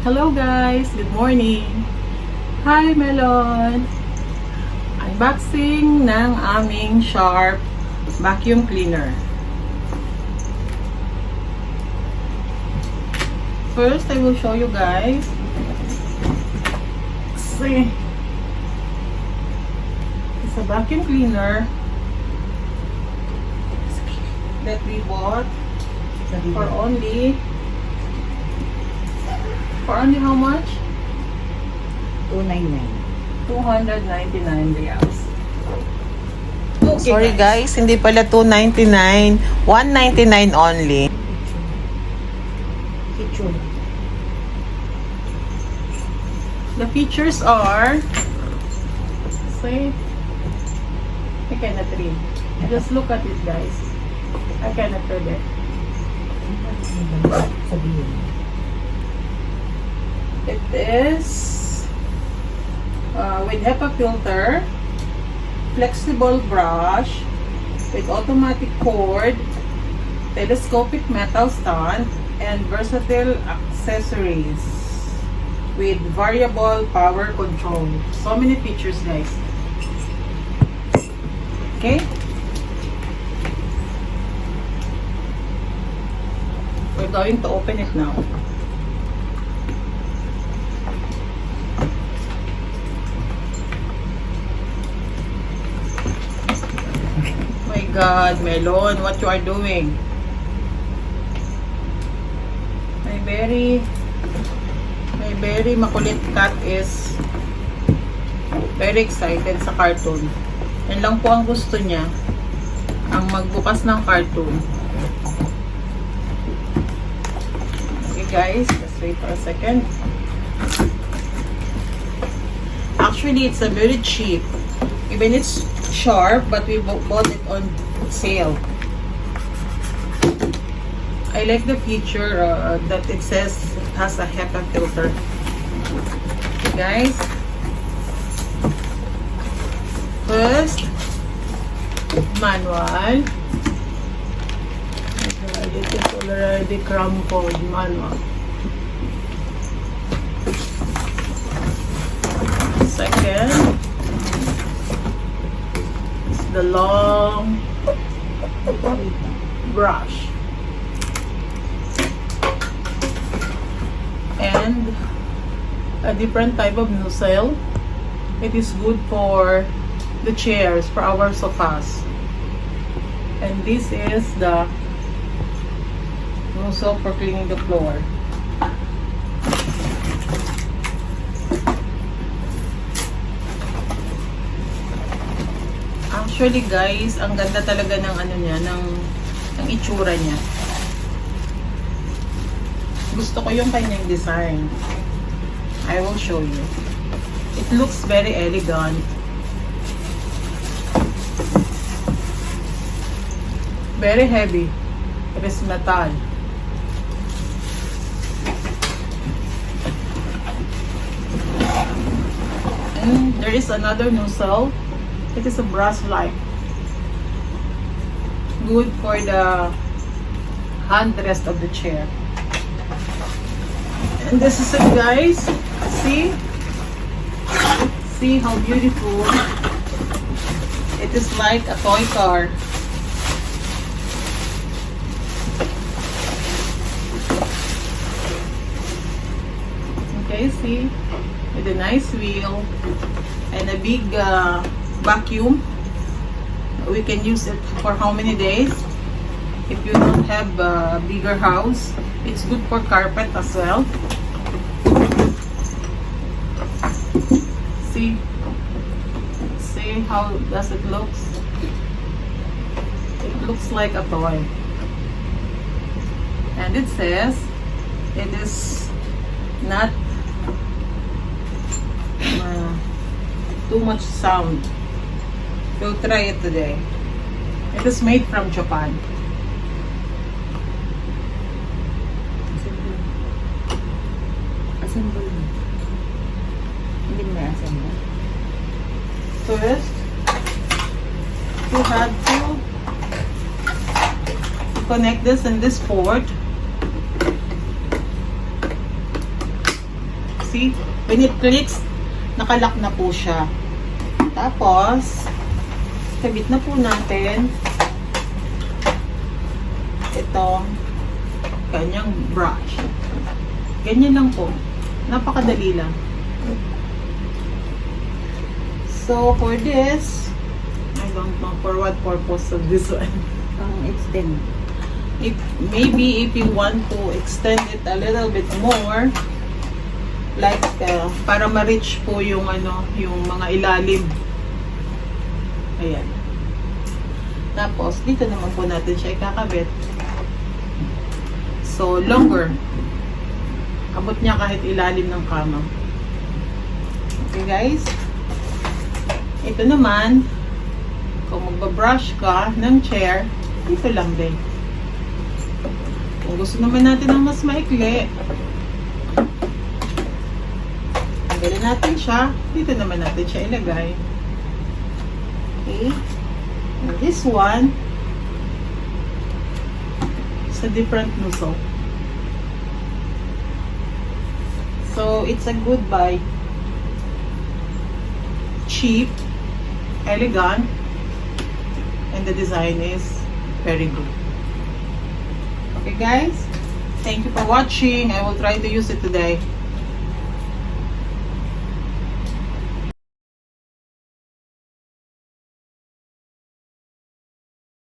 Hello guys, good morning. Hi Melon. Unboxing ng aming Sharp vacuum cleaner. First, I will show you guys. See, it's a vacuum cleaner that we bought for only how much? 299. 299 reals. Okay, Sorry guys, hindi pala 299, 199 only. Kitchen. The features are, say, I cannot read. Just look at it guys. I cannot read it. Sabihin. It is with HEPA filter, flexible brush, with automatic cord, telescopic metal stand, and versatile accessories with variable power control. So many features guys. Okay? We're going to open it now. My God, Melon, what you are doing? My very makulit cat is very excited sa cartoon. Yan lang po ang gusto niya, ang magbukas ng cartoon. Okay guys, let's wait for a second. Actually, it's a very cheap. Even it's Sharp, but we bought it on sale. I like the feature that it says it has a HEPA filter. Okay, guys. First, manual. It is already crumpled manual. Second, the long brush and a different type of nozzle. It is good for the chairs, for our sofas. And this is the nozzle for cleaning the floor. Actually guys, ang ganda talaga ng ano niya, ng itsura niya. Gusto ko yung kanyang design. I will show you. It looks very elegant. Very heavy. It is metal. And there is another nozzle. It is a brush-like. Good for the handrest of the chair. And this is it guys. See? See how beautiful. It is like a toy car. Okay, see? With a nice wheel and a big vacuum. We can use it for how many days? If you don't have a bigger house, it's good for carpet as well. See how does it looks? It looks like a toy. And it says it is not too much sound. We'll try it today. It is made from Japan. Assemble. Hindi mo na-assemble. First, you have to connect this in this port. See? When it clicks, nakalock na po siya. Tapos, kabit na po natin itong kanyang brush. Ganyan lang po. Napakadali lang. So, for this, I don't know for what purpose of this one. Extend. Maybe if you want to extend it a little bit more, like para ma-reach po yung yung mga ilalim. Ayan. Tapos, dito naman po natin siya ikakabit. So, longer. Abot niya kahit ilalim ng kama. Okay, guys? Ito naman, kung magbabrush ka ng chair, dito lang din. Kung gusto naman natin ng mas maikli, tanggalin natin siya. Dito naman natin siya ilagay. Okay? And this one, it's a different nozzle. So, it's a good buy. Cheap, elegant, and the design is very good. Okay guys, thank you for watching. I will try to use it today.